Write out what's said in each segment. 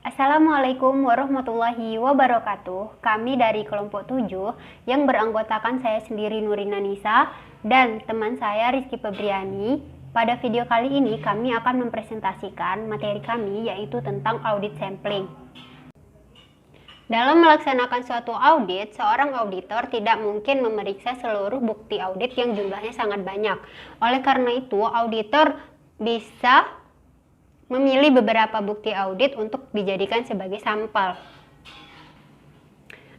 Assalamualaikum warahmatullahi wabarakatuh. Kami dari kelompok 7 yang beranggotakan saya sendiri Nurina Nisa dan teman saya Rizky Febriani. Pada video kali ini kami akan mempresentasikan materi kami yaitu tentang audit sampling. Dalam melaksanakan suatu audit, seorang auditor tidak mungkin memeriksa seluruh bukti audit yang jumlahnya sangat banyak. Oleh karena itu, auditor bisa memilih beberapa bukti audit untuk dijadikan sebagai sampel.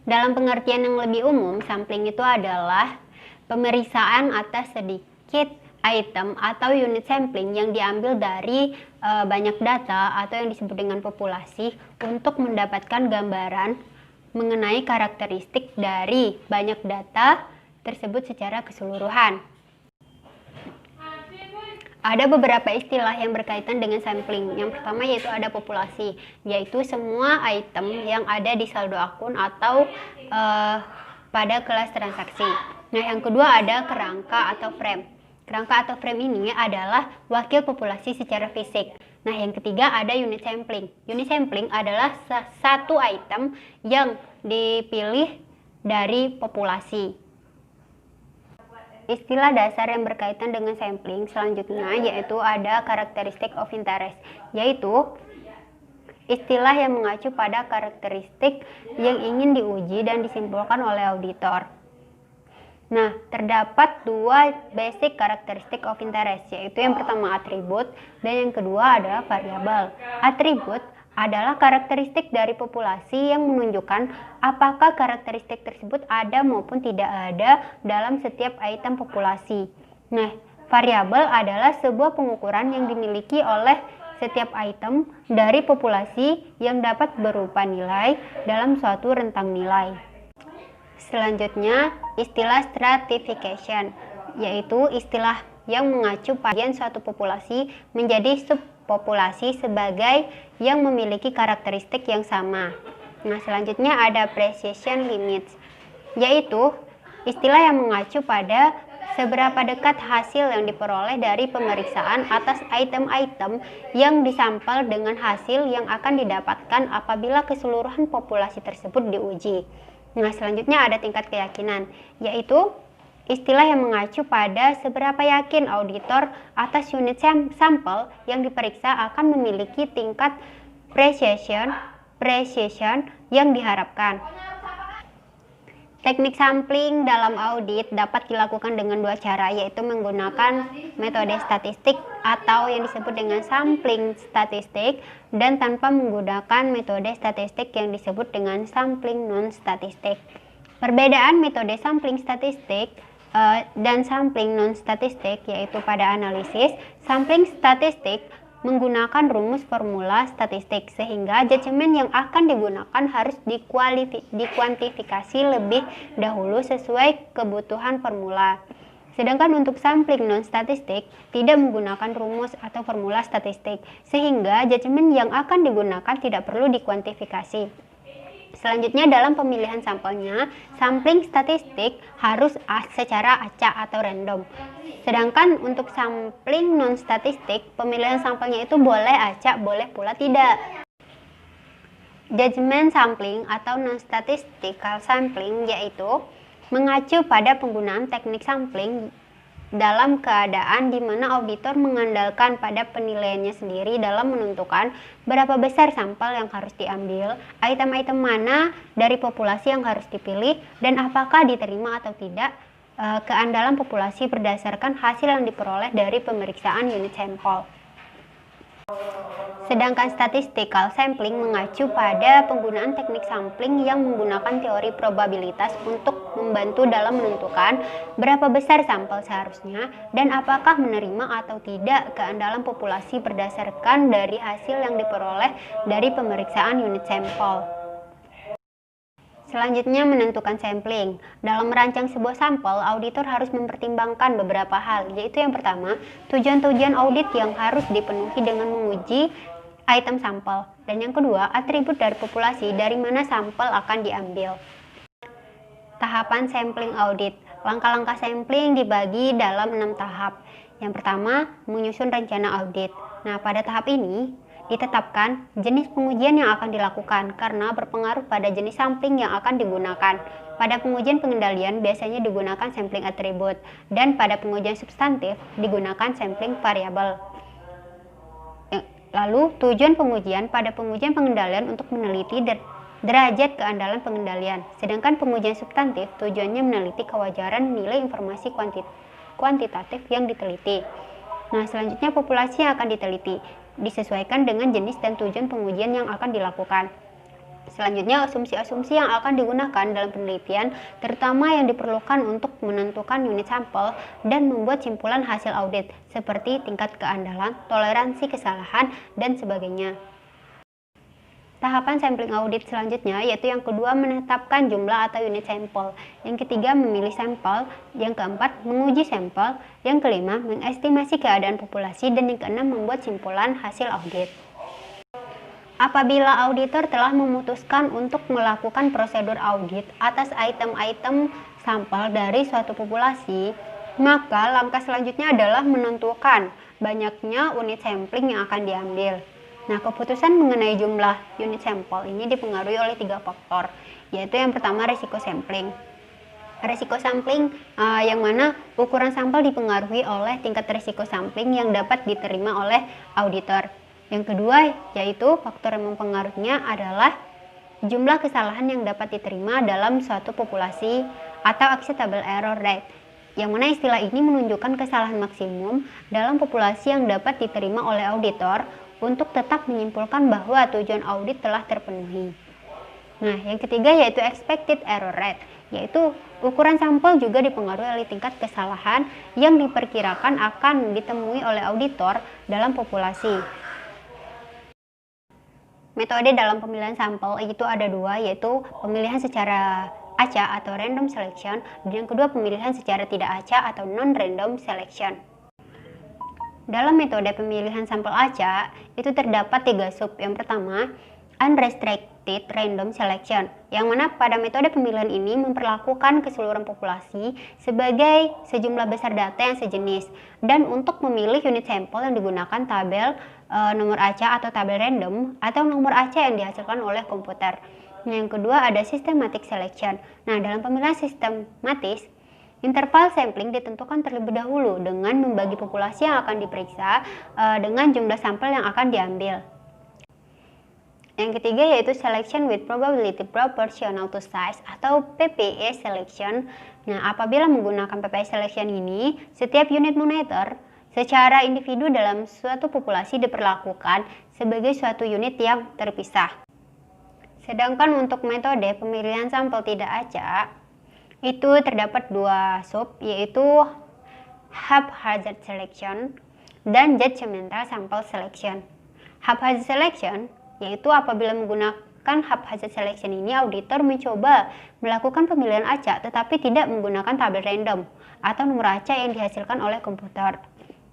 Dalam pengertian yang lebih umum, sampling itu adalah pemeriksaan atas sedikit item atau unit sampling yang diambil dari banyak data atau yang disebut dengan populasi untuk mendapatkan gambaran mengenai karakteristik dari banyak data tersebut secara keseluruhan. Ada beberapa istilah yang berkaitan dengan sampling. Yang pertama yaitu ada populasi, yaitu semua item yang ada di saldo akun atau pada kelas transaksi. Nah, yang kedua ada kerangka atau frame. Kerangka atau frame ini adalah wakil populasi secara fisik. Nah, yang ketiga ada unit sampling. Unit sampling adalah satu item yang dipilih dari populasi. Istilah dasar yang berkaitan dengan sampling selanjutnya yaitu ada karakteristik of interest, yaitu istilah yang mengacu pada karakteristik yang ingin diuji dan disimpulkan oleh auditor. Nah, terdapat dua basic karakteristik of interest, yaitu yang pertama atribut dan yang kedua adalah variabel. Atribut adalah karakteristik dari populasi yang menunjukkan apakah karakteristik tersebut ada maupun tidak ada dalam setiap item populasi. Nah, variabel adalah sebuah pengukuran yang dimiliki oleh setiap item dari populasi yang dapat berupa nilai dalam suatu rentang nilai. Selanjutnya, istilah stratification, yaitu istilah yang mengacu pada suatu populasi menjadi subpopulasi sebagai yang memiliki karakteristik yang sama. Nah, selanjutnya ada precision limits, yaitu istilah yang mengacu pada seberapa dekat hasil yang diperoleh dari pemeriksaan atas item-item yang disampel dengan hasil yang akan didapatkan apabila keseluruhan populasi tersebut diuji. Nah, selanjutnya ada tingkat keyakinan, yaitu istilah yang mengacu pada seberapa yakin auditor atas unit sampel yang diperiksa akan memiliki tingkat precision yang diharapkan. Teknik sampling dalam audit dapat dilakukan dengan dua cara, yaitu menggunakan metode statistik atau yang disebut dengan sampling statistik dan tanpa menggunakan metode statistik yang disebut dengan sampling non-statistik. Perbedaan metode sampling statistik dan sampling non-statistik yaitu pada analisis, sampling statistik menggunakan rumus formula statistik sehingga judgemen yang akan digunakan harus dikuantifikasi lebih dahulu sesuai kebutuhan formula. Sedangkan untuk sampling non-statistik tidak menggunakan rumus atau formula statistik sehingga judgemen yang akan digunakan tidak perlu dikuantifikasi. Selanjutnya dalam pemilihan sampelnya, sampling statistik harus secara acak atau random. Sedangkan untuk sampling non-statistik, pemilihan sampelnya itu boleh acak, boleh pula tidak. Judgment sampling atau non-statistical sampling yaitu mengacu pada penggunaan teknik sampling dalam keadaan di mana auditor mengandalkan pada penilaiannya sendiri dalam menentukan berapa besar sampel yang harus diambil, item-item mana dari populasi yang harus dipilih, dan apakah diterima atau tidak keandalan populasi berdasarkan hasil yang diperoleh dari pemeriksaan unit sampel. Sedangkan statistical sampling mengacu pada penggunaan teknik sampling yang menggunakan teori probabilitas untuk membantu dalam menentukan berapa besar sampel seharusnya dan apakah menerima atau tidak keandalan populasi berdasarkan dari hasil yang diperoleh dari pemeriksaan unit sampel. Selanjutnya menentukan sampling. Dalam merancang sebuah sampel, auditor harus mempertimbangkan beberapa hal, yaitu yang pertama, tujuan-tujuan audit yang harus dipenuhi dengan menguji item sampel, dan yang kedua, atribut dari populasi dari mana sampel akan diambil. Tahapan sampling audit. Langkah-langkah sampling dibagi dalam 6 tahap. Yang pertama, menyusun rencana audit. Nah, pada tahap ini ditetapkan jenis pengujian yang akan dilakukan karena berpengaruh pada jenis sampling yang akan digunakan. Pada pengujian pengendalian biasanya digunakan sampling atribut, dan pada pengujian substantif digunakan sampling variabel. Lalu, tujuan pengujian pada pengujian pengendalian untuk meneliti derajat keandalan pengendalian, sedangkan pengujian substantif tujuannya meneliti kewajaran nilai informasi kuantitatif yang diteliti. Nah, selanjutnya populasi yang akan diteliti disesuaikan dengan jenis dan tujuan pengujian yang akan dilakukan. Selanjutnya, asumsi-asumsi yang akan digunakan dalam penelitian, terutama yang diperlukan untuk menentukan unit sampel dan membuat simpulan hasil audit, seperti tingkat keandalan, toleransi kesalahan, dan sebagainya. Tahapan sampling audit selanjutnya yaitu yang kedua menetapkan jumlah atau unit sampel, yang ketiga memilih sampel, yang keempat menguji sampel, yang kelima mengestimasi keadaan populasi, dan yang keenam membuat simpulan hasil audit. Apabila auditor telah memutuskan untuk melakukan prosedur audit atas item-item sampel dari suatu populasi, maka langkah selanjutnya adalah menentukan banyaknya unit sampling yang akan diambil. Nah, keputusan mengenai jumlah unit sampel ini dipengaruhi oleh 3 faktor, yaitu yang pertama risiko sampling. Risiko sampling yang mana ukuran sampel dipengaruhi oleh tingkat risiko sampling yang dapat diterima oleh auditor. Yang kedua, yaitu faktor yang mempengaruhinya adalah jumlah kesalahan yang dapat diterima dalam suatu populasi atau acceptable error rate, yang mana istilah ini menunjukkan kesalahan maksimum dalam populasi yang dapat diterima oleh auditor untuk tetap menyimpulkan bahwa tujuan audit telah terpenuhi. Nah, yang ketiga yaitu expected error rate, yaitu ukuran sampel juga dipengaruhi oleh tingkat kesalahan yang diperkirakan akan ditemui oleh auditor dalam populasi. Metode dalam pemilihan sampel itu ada 2, yaitu pemilihan secara acak atau random selection, dan yang kedua pemilihan secara tidak acak atau non-random selection. Dalam metode pemilihan sampel acak itu terdapat 3 sub. Yang pertama, unrestricted random selection, yang mana pada metode pemilihan ini memperlakukan keseluruhan populasi sebagai sejumlah besar data yang sejenis, dan untuk memilih unit sampel yang digunakan tabel nomor acak atau tabel random atau nomor acak yang dihasilkan oleh komputer. Yang kedua ada systematic selection. Nah, dalam pemilihan sistematis, interval sampling ditentukan terlebih dahulu dengan membagi populasi yang akan diperiksa dengan jumlah sampel yang akan diambil. Yang ketiga yaitu selection with probability proportional to size atau PPE selection. Nah, apabila menggunakan PPE selection ini, setiap unit monitor secara individu dalam suatu populasi diperlakukan sebagai suatu unit yang terpisah. Sedangkan untuk metode pemilihan sampel tidak acak, itu terdapat 2 sub, yaitu haphazard selection dan judgmental sample selection. Haphazard selection yaitu apabila menggunakan haphazard selection ini, auditor mencoba melakukan pemilihan acak tetapi tidak menggunakan tabel random atau nomor acak yang dihasilkan oleh komputer.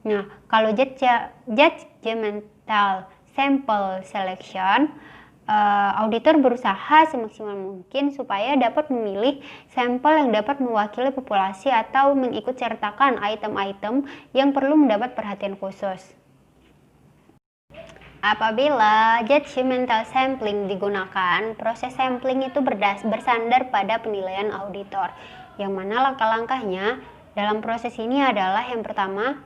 Nah, kalau judgmental sample selection, auditor berusaha semaksimal mungkin supaya dapat memilih sampel yang dapat mewakili populasi atau mengikut sertakan item-item yang perlu mendapat perhatian khusus. Apabila judgmental sampling digunakan, proses sampling itu bersandar pada penilaian auditor, yang mana langkah-langkahnya dalam proses ini adalah yang pertama,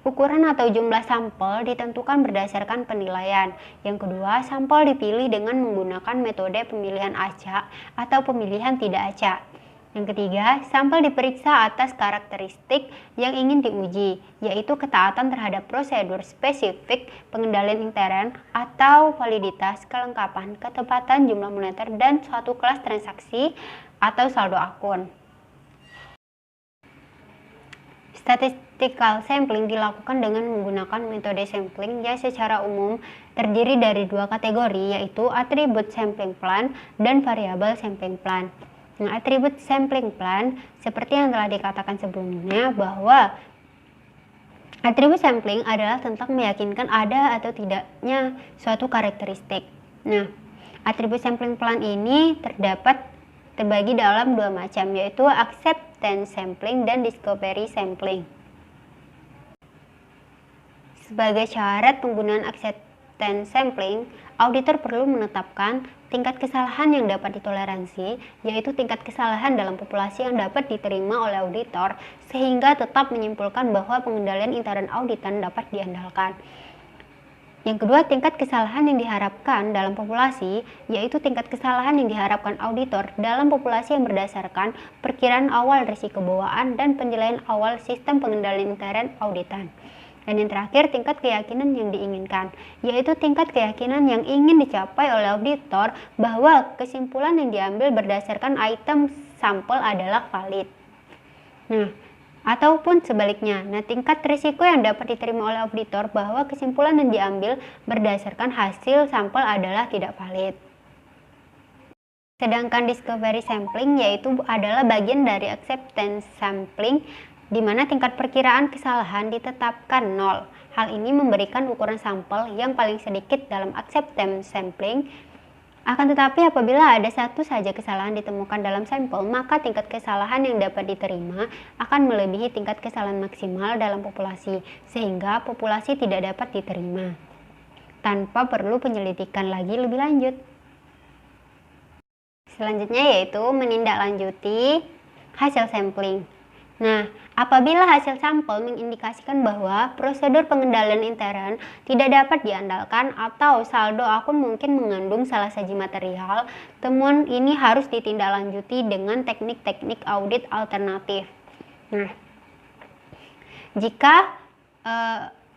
ukuran atau jumlah sampel ditentukan berdasarkan penilaian. Yang kedua, sampel dipilih dengan menggunakan metode pemilihan acak atau pemilihan tidak acak. Yang ketiga, sampel diperiksa atas karakteristik yang ingin diuji, yaitu ketaatan terhadap prosedur spesifik, pengendalian intern atau validitas, kelengkapan, ketepatan jumlah monitor, dan suatu kelas transaksi atau saldo akun. Statistical sampling dilakukan dengan menggunakan metode sampling yang secara umum terdiri dari 2 kategori, yaitu atribut sampling plan dan variabel sampling plan. Nah, atribut sampling plan seperti yang telah dikatakan sebelumnya bahwa atribut sampling adalah tentang meyakinkan ada atau tidaknya suatu karakteristik. Nah, atribut sampling plan ini terbagi dalam 2 macam, yaitu acceptance sampling dan discovery sampling. Sebagai syarat penggunaan acceptance sampling, auditor perlu menetapkan tingkat kesalahan yang dapat ditoleransi, yaitu tingkat kesalahan dalam populasi yang dapat diterima oleh auditor, sehingga tetap menyimpulkan bahwa pengendalian intern auditan dapat diandalkan. Yang kedua, tingkat kesalahan yang diharapkan dalam populasi, yaitu tingkat kesalahan yang diharapkan auditor dalam populasi yang berdasarkan perkiraan awal risiko bawaan dan penilaian awal sistem pengendalian intern auditan. Dan yang terakhir, tingkat keyakinan yang diinginkan, yaitu tingkat keyakinan yang ingin dicapai oleh auditor bahwa kesimpulan yang diambil berdasarkan item sampel adalah valid. Ataupun sebaliknya, tingkat risiko yang dapat diterima oleh auditor bahwa kesimpulan yang diambil berdasarkan hasil sampel adalah tidak valid. Sedangkan discovery sampling yaitu adalah bagian dari acceptance sampling, di mana tingkat perkiraan kesalahan ditetapkan 0. Hal ini memberikan ukuran sampel yang paling sedikit dalam acceptance sampling. Akan tetapi apabila ada satu saja kesalahan ditemukan dalam sampel, maka tingkat kesalahan yang dapat diterima akan melebihi tingkat kesalahan maksimal dalam populasi, sehingga populasi tidak dapat diterima tanpa perlu penyelidikan lagi lebih lanjut. Selanjutnya yaitu menindaklanjuti hasil sampling. Apabila hasil sampel mengindikasikan bahwa prosedur pengendalian intern tidak dapat diandalkan atau saldo akun mungkin mengandung salah saji material, temuan ini harus ditindaklanjuti dengan teknik-teknik audit alternatif.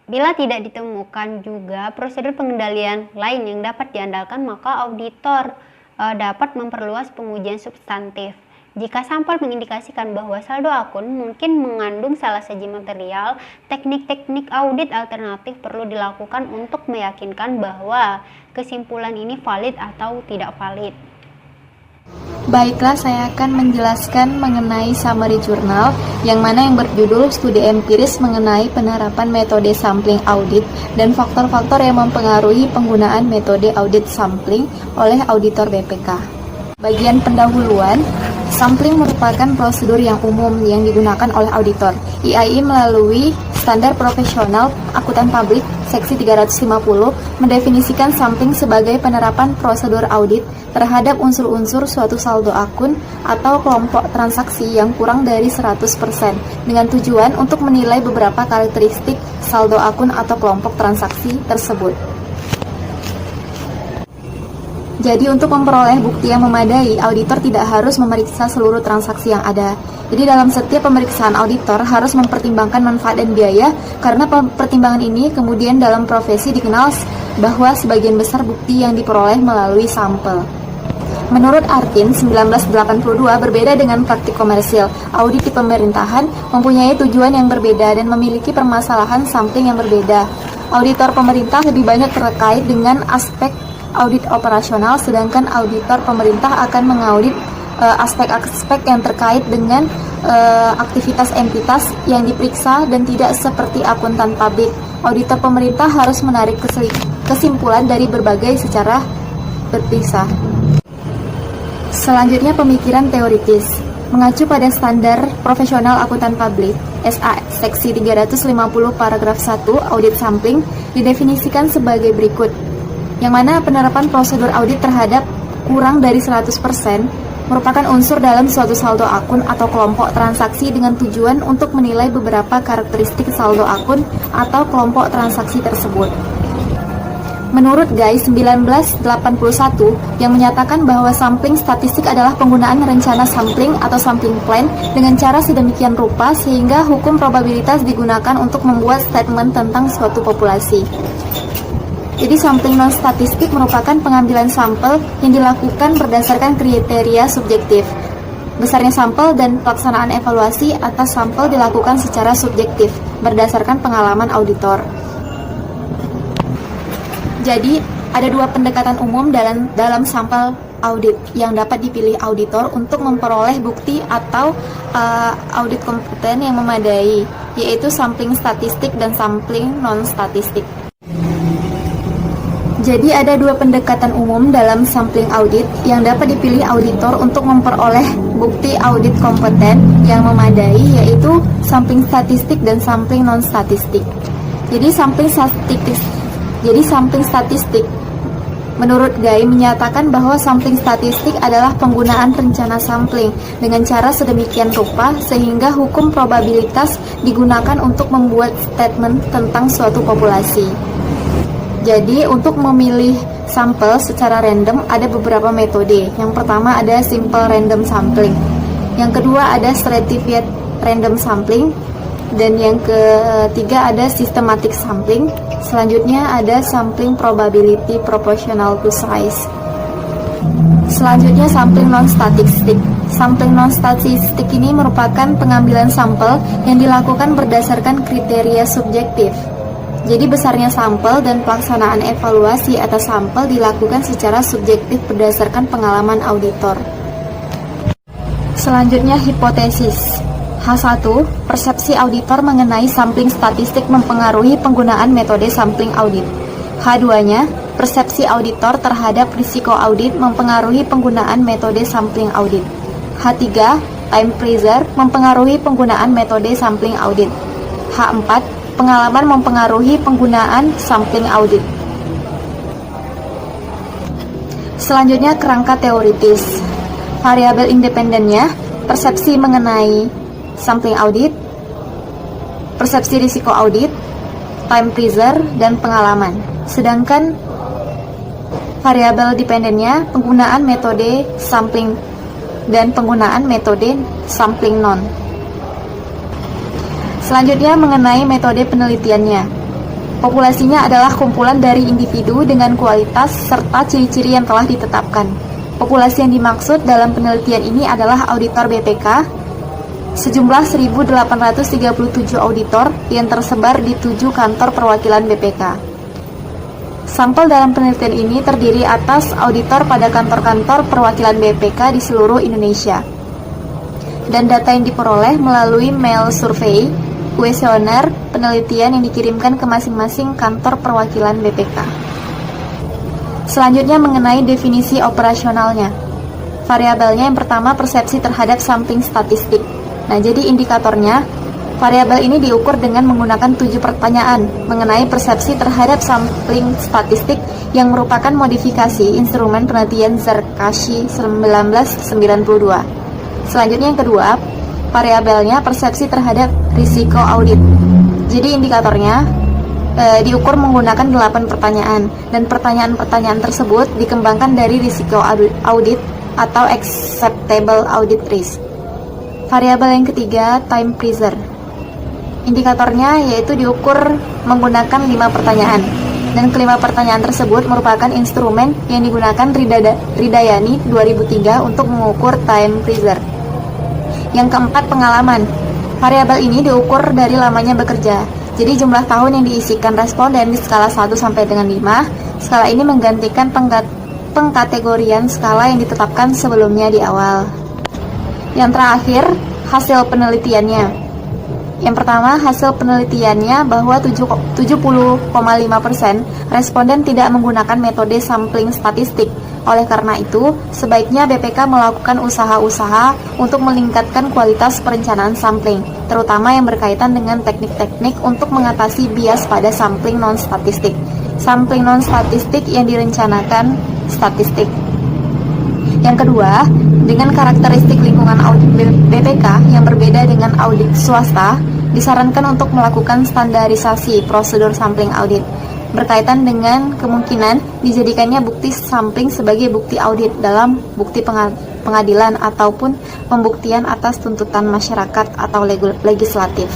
Bila tidak ditemukan juga prosedur pengendalian lain yang dapat diandalkan, maka auditor dapat memperluas pengujian substantif. Jika sampel mengindikasikan bahwa saldo akun mungkin mengandung salah saji material, teknik-teknik audit alternatif perlu dilakukan untuk meyakinkan bahwa kesimpulan ini valid atau tidak valid. Baiklah, saya akan menjelaskan mengenai summary jurnal yang berjudul studi empiris mengenai penerapan metode sampling audit dan faktor-faktor yang mempengaruhi penggunaan metode audit sampling oleh auditor BPK. Bagian pendahuluan, sampling merupakan prosedur yang umum yang digunakan oleh auditor. IAI melalui Standar Profesional Akuntan Publik Seksi 350 mendefinisikan sampling sebagai penerapan prosedur audit terhadap unsur-unsur suatu saldo akun atau kelompok transaksi yang kurang dari 100% dengan tujuan untuk menilai beberapa karakteristik saldo akun atau kelompok transaksi tersebut. Jadi untuk memperoleh bukti yang memadai, auditor tidak harus memeriksa seluruh transaksi yang ada. Jadi dalam setiap pemeriksaan auditor harus mempertimbangkan manfaat dan biaya, karena pertimbangan ini kemudian dalam profesi dikenal bahwa sebagian besar bukti yang diperoleh melalui sampel. Menurut Artin 1982 berbeda dengan praktik komersil. Audit di pemerintahan mempunyai tujuan yang berbeda dan memiliki permasalahan sampling yang berbeda. Auditor pemerintah lebih banyak terkait dengan aspek audit operasional, sedangkan auditor pemerintah akan mengaudit aspek-aspek yang terkait dengan aktivitas entitas yang diperiksa dan tidak seperti akuntan publik. Auditor pemerintah harus menarik kesimpulan dari berbagai secara berpisah. Selanjutnya pemikiran teoritis. Mengacu pada Standar Profesional Akuntan Publik SA Seksi 350 Paragraf 1, audit sampling didefinisikan sebagai berikut. Yang mana penerapan prosedur audit terhadap kurang dari 100% merupakan unsur dalam suatu saldo akun atau kelompok transaksi dengan tujuan untuk menilai beberapa karakteristik saldo akun atau kelompok transaksi tersebut. Menurut GAI 1981 yang menyatakan bahwa sampling statistik adalah penggunaan rencana sampling atau sampling plan dengan cara sedemikian rupa sehingga hukum probabilitas digunakan untuk membuat statement tentang suatu populasi. Jadi sampling non-statistik merupakan pengambilan sampel yang dilakukan berdasarkan kriteria subjektif. Besarnya sampel dan pelaksanaan evaluasi atas sampel dilakukan secara subjektif berdasarkan pengalaman auditor. Jadi ada dua pendekatan umum dalam sampel audit yang dapat dipilih auditor untuk memperoleh bukti atau audit kompeten yang memadai, yaitu sampling statistik dan sampling non-statistik. Jadi ada dua pendekatan umum dalam sampling audit yang dapat dipilih auditor untuk memperoleh bukti audit kompeten yang memadai, yaitu sampling statistik dan sampling non-statistik. Jadi sampling Jadi sampling statistik menurut Guy menyatakan bahwa sampling statistik adalah penggunaan rencana sampling dengan cara sedemikian rupa sehingga hukum probabilitas digunakan untuk membuat statement tentang suatu populasi. Jadi untuk memilih sampel secara random ada beberapa metode. Yang pertama ada simple random sampling. Yang kedua ada stratified random sampling. Dan yang ketiga ada systematic sampling. Selanjutnya ada sampling probability proportional to size. Selanjutnya sampling non-statistic. Sampling non-statistic ini merupakan pengambilan sampel yang dilakukan berdasarkan kriteria subjektif. Jadi besarnya sampel dan pelaksanaan evaluasi atas sampel dilakukan secara subjektif berdasarkan pengalaman auditor. Selanjutnya hipotesis. H1, persepsi auditor mengenai sampling statistik mempengaruhi penggunaan metode sampling audit. H2-nya, persepsi auditor terhadap risiko audit mempengaruhi penggunaan metode sampling audit. H3, time pressure mempengaruhi penggunaan metode sampling audit. H4, pengalaman mempengaruhi penggunaan sampling audit. Selanjutnya kerangka teoritis. Variabel independennya, persepsi mengenai sampling audit, persepsi risiko audit, time pressure, dan pengalaman. Sedangkan variabel dependennya penggunaan metode sampling dan penggunaan metode sampling non. Selanjutnya mengenai metode penelitiannya. Populasinya adalah kumpulan dari individu dengan kualitas serta ciri-ciri yang telah ditetapkan. Populasi yang dimaksud dalam penelitian ini adalah auditor BPK, sejumlah 1.837 auditor yang tersebar di 7 kantor perwakilan BPK. Sampel dalam penelitian ini terdiri atas auditor pada kantor-kantor perwakilan BPK di seluruh Indonesia. Dan data yang diperoleh melalui mail survei, kuesioner penelitian yang dikirimkan ke masing-masing kantor perwakilan BPK. Selanjutnya mengenai definisi operasionalnya. Variabelnya yang pertama persepsi terhadap sampling statistik. Nah, jadi indikatornya, variabel ini diukur dengan menggunakan 7 pertanyaan mengenai persepsi terhadap sampling statistik yang merupakan modifikasi instrumen penelitian Zerkashi 1992. Selanjutnya yang kedua, variabelnya persepsi terhadap risiko audit. Jadi indikatornya diukur menggunakan 8 pertanyaan dan pertanyaan-pertanyaan tersebut dikembangkan dari risiko audit atau acceptable audit risk. Variabel yang ketiga, time pressure. Indikatornya yaitu diukur menggunakan 5 pertanyaan. Dan kelima pertanyaan tersebut merupakan instrumen yang digunakan Ridayani 2003 untuk mengukur time pressure. Yang keempat, pengalaman. Variabel ini diukur dari lamanya bekerja. Jadi jumlah tahun yang diisikan responden di skala 1 sampai dengan 5. Skala ini menggantikan pengkategorian skala yang ditetapkan sebelumnya di awal. Yang terakhir, hasil penelitiannya. Yang pertama, hasil penelitiannya bahwa 70,5% responden tidak menggunakan metode sampling statistik. Oleh karena itu, sebaiknya BPK melakukan usaha-usaha untuk meningkatkan kualitas perencanaan sampling, terutama yang berkaitan dengan teknik-teknik untuk mengatasi bias pada sampling non-statistik. Sampling non-statistik yang direncanakan statistik. Yang kedua, dengan karakteristik lingkungan audit BPK yang berbeda dengan audit swasta, disarankan untuk melakukan standarisasi prosedur sampling audit berkaitan dengan kemungkinan dijadikannya bukti sampling sebagai bukti audit dalam bukti pengadilan ataupun pembuktian atas tuntutan masyarakat atau legislatif.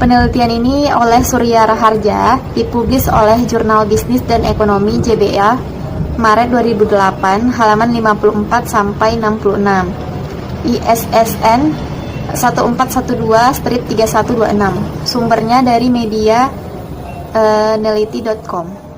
Penelitian ini oleh Surya Raharja dipublis oleh Jurnal Bisnis dan Ekonomi JBA Maret 2008, halaman 54 sampai 66. ISSN 1412-3126. Sumbernya dari media neliti.com.